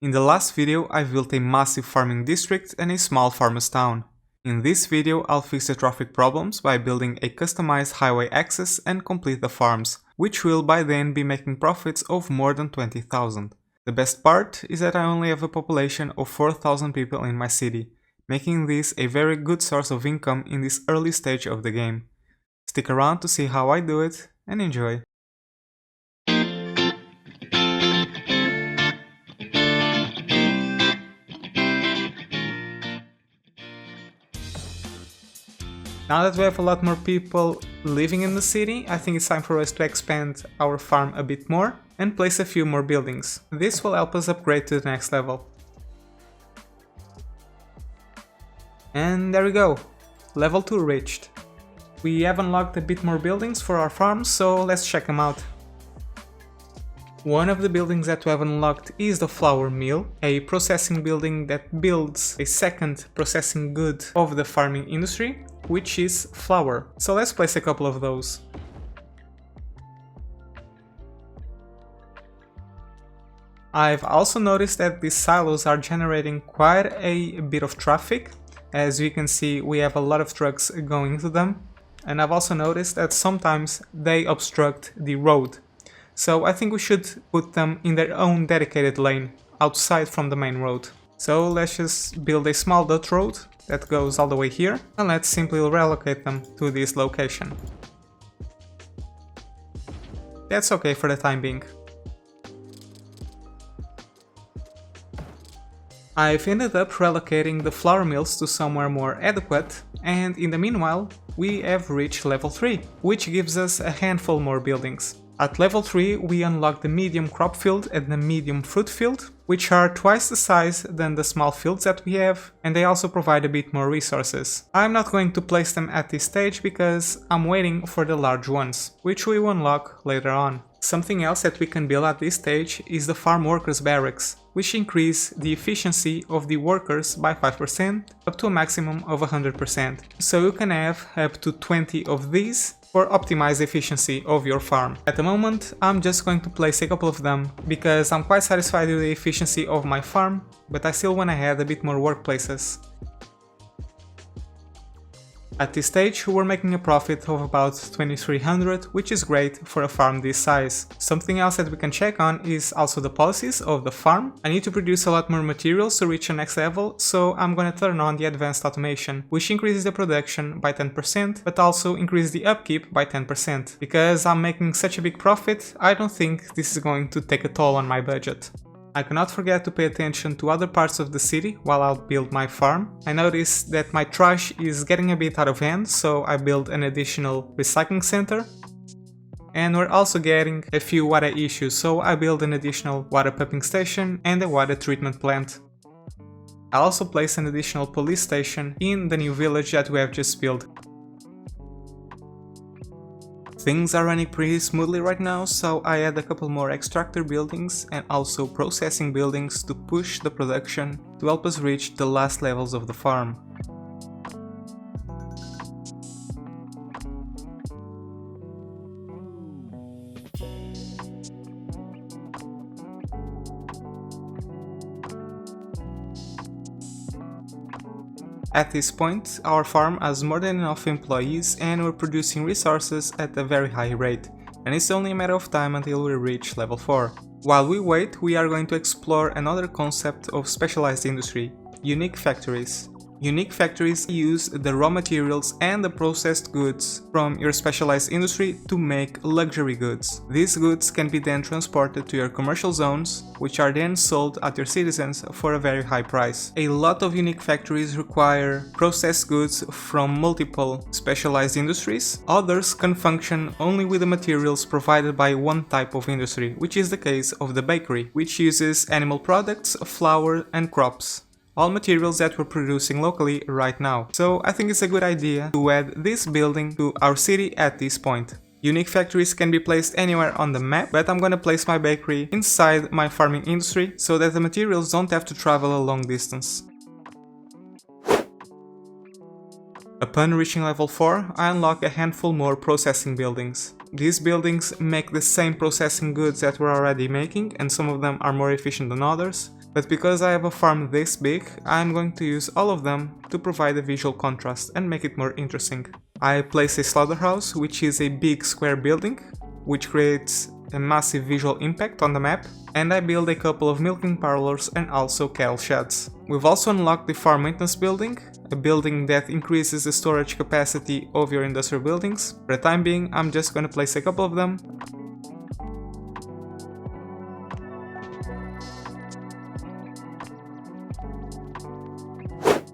In the last video I built a massive farming district and a small farmers town. In this video I'll fix the traffic problems by building a customized highway access and complete the farms, which will by then be making profits of more than 20,000. The best part is that I only have a population of 4,000 people in my city, making this a very good source of income in this early stage of the game. Stick around to see how I do it and enjoy. Now that we have a lot more people living in the city, I think it's time for us to expand our farm a bit more and place a few more buildings. This will help us upgrade to the next level. And there we go, level 2 reached. We have unlocked a bit more buildings for our farms, so let's check them out. One of the buildings that we have unlocked is the flour mill, a processing building that builds a second processing good of the farming industry, which is flour. So let's place a couple of those. I've also noticed that these silos are generating quite a bit of traffic. As you can see, we have a lot of trucks going to them. And I've also noticed that sometimes they obstruct the road. So I think we should put them in their own dedicated lane, outside from the main road. So let's just build a small dirt road that goes all the way here, and let's simply relocate them to this location. That's okay for the time being. I've ended up relocating the flour mills to somewhere more adequate, and in the meanwhile, we have reached level 3, which gives us a handful more buildings. At level 3 we unlock the medium crop field and the medium fruit field, which are twice the size than the small fields that we have, and they also provide a bit more resources. I'm not going to place them at this stage because I'm waiting for the large ones, which we will unlock later on. Something else that we can build at this stage is the farm workers barracks, which increase the efficiency of the workers by 5% up to a maximum of 100%. So you can have up to 20 of these for optimize the efficiency of your farm. At the moment, I'm just going to place a couple of them because I'm quite satisfied with the efficiency of my farm, but I still want to add a bit more workplaces. At this stage, we're making a profit of about 2300, which is great for a farm this size. Something else that we can check on is also the policies of the farm. I need to produce a lot more materials to reach the next level, so I'm gonna turn on the advanced automation, which increases the production by 10%, but also increases the upkeep by 10%. Because I'm making such a big profit, I don't think this is going to take a toll on my budget. I cannot forget to pay attention to other parts of the city while I build my farm. I noticed that my trash is getting a bit out of hand, so I built an additional recycling center. And we're also getting a few water issues, so I built an additional water pumping station and a water treatment plant. I also placed an additional police station in the new village that we have just built. Things are running pretty smoothly right now, so I add a couple more extractor buildings and also processing buildings to push the production to help us reach the last levels of the farm. At this point, our farm has more than enough employees and we're producing resources at a very high rate, and it's only a matter of time until we reach level 4. While we wait, we are going to explore another concept of specialized industry, unique factories. Unique factories use the raw materials and the processed goods from your specialized industry to make luxury goods. These goods can be then transported to your commercial zones, which are then sold at your citizens for a very high price. A lot of unique factories require processed goods from multiple specialized industries. Others can function only with the materials provided by one type of industry, which is the case of the bakery, which uses animal products, flour and crops. All materials that we're producing locally right now. So I think it's a good idea to add this building to our city at this point. Unique factories can be placed anywhere on the map, but I'm gonna place my bakery inside my farming industry so that the materials don't have to travel a long distance. Upon reaching level 4, I unlock a handful more processing buildings. These buildings make the same processing goods that we're already making, and some of them are more efficient than others. But because I have a farm this big, I'm going to use all of them to provide a visual contrast and make it more interesting. I place a slaughterhouse, which is a big square building, which creates a massive visual impact on the map, and I build a couple of milking parlors and also cattle sheds. We've also unlocked the farm maintenance building, a building that increases the storage capacity of your industrial buildings. For the time being, I'm just gonna place a couple of them.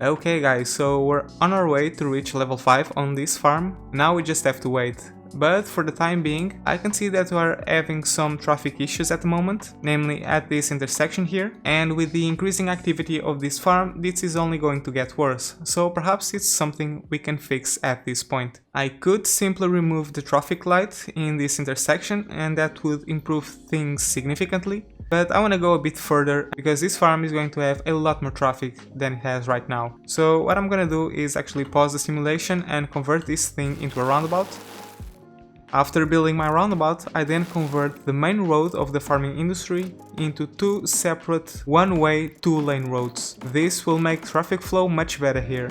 Okay guys, so we're on our way to reach level 5 on this farm. Now we just have to wait. But for the time being, I can see that we are having some traffic issues at the moment, namely at this intersection here, and with the increasing activity of this farm, this is only going to get worse, so perhaps it's something we can fix at this point. I could simply remove the traffic light in this intersection and that would improve things significantly, but I want to go a bit further because this farm is going to have a lot more traffic than it has right now. So what I'm gonna do is actually pause the simulation and convert this thing into a roundabout. After building my roundabout, I then convert the main road of the farming industry into two separate one-way, two-lane roads. This will make traffic flow much better here.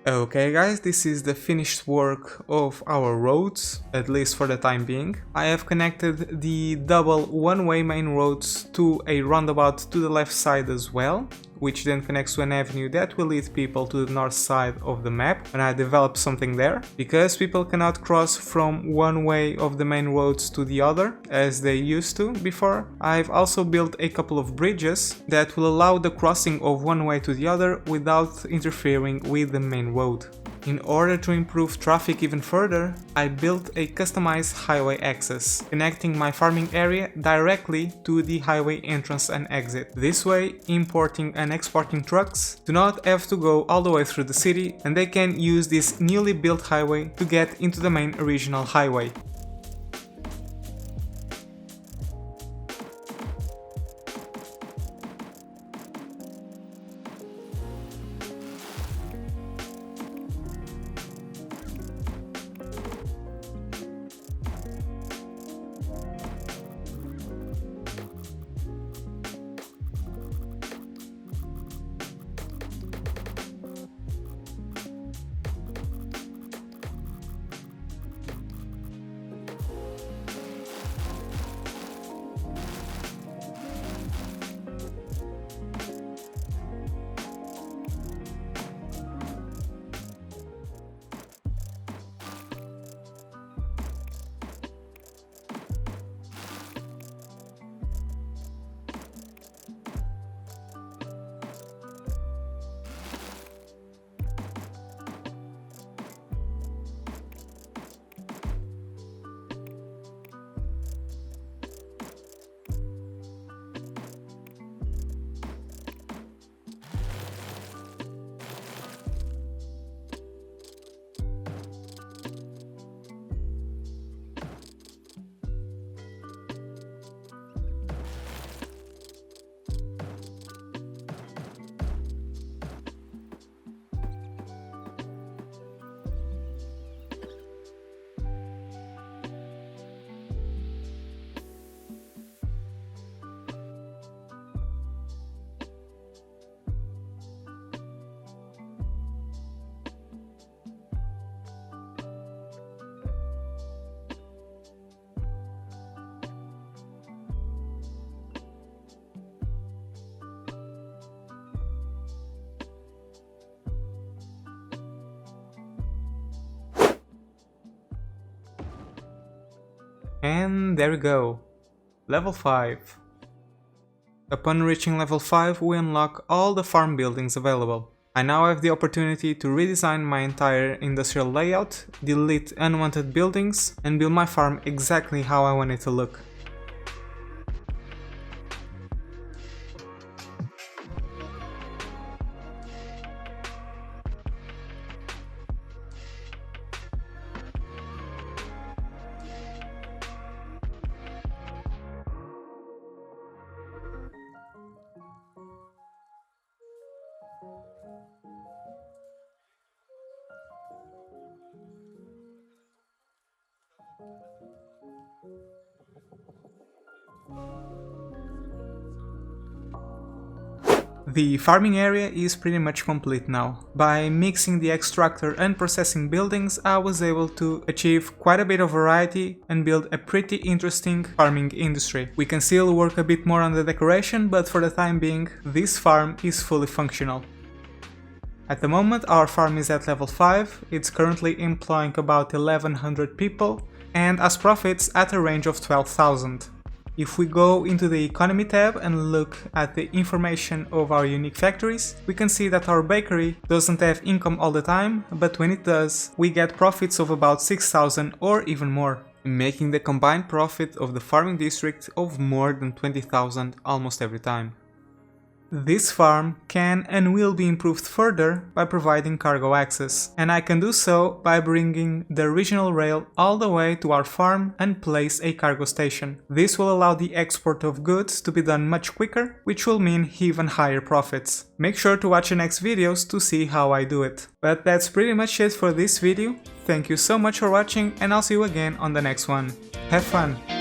Okay guys, this is the finished work of our roads, at least for the time being. I have connected the double one-way main roads to a roundabout to the left side as well, which then connects to an avenue that will lead people to the north side of the map when I develop something there, because people cannot cross from one way of the main roads to the other as they used to before. I've also built a couple of bridges that will allow the crossing of one way to the other without interfering with the main road. In order to improve traffic even further, I built a customized highway access, connecting my farming area directly to the highway entrance and exit. This way, importing and exporting trucks do not have to go all the way through the city, and they can use this newly built highway to get into the main regional highway. And there we go. Level 5. Upon reaching level 5, we unlock all the farm buildings available. I now have the opportunity to redesign my entire industrial layout, delete unwanted buildings, and build my farm exactly how I want it to look. The farming area is pretty much complete now. By mixing the extractor and processing buildings, I was able to achieve quite a bit of variety and build a pretty interesting farming industry. We can still work a bit more on the decoration, but for the time being, this farm is fully functional. At the moment, our farm is at level 5, it's currently employing about 1100 people, and has profits at a range of 12,000. If we go into the economy tab and look at the information of our unique factories, we can see that our bakery doesn't have income all the time, but when it does, we get profits of about 6,000 or even more, making the combined profit of the farming district of more than 20,000 almost every time. This farm can and will be improved further by providing cargo access, and I can do so by bringing the regional rail all the way to our farm and place a cargo station. This will allow the export of goods to be done much quicker, which will mean even higher profits. Make sure to watch the next videos to see how I do it. But that's pretty much it for this video. Thank you so much for watching, and I'll see you again on the next one. Have fun!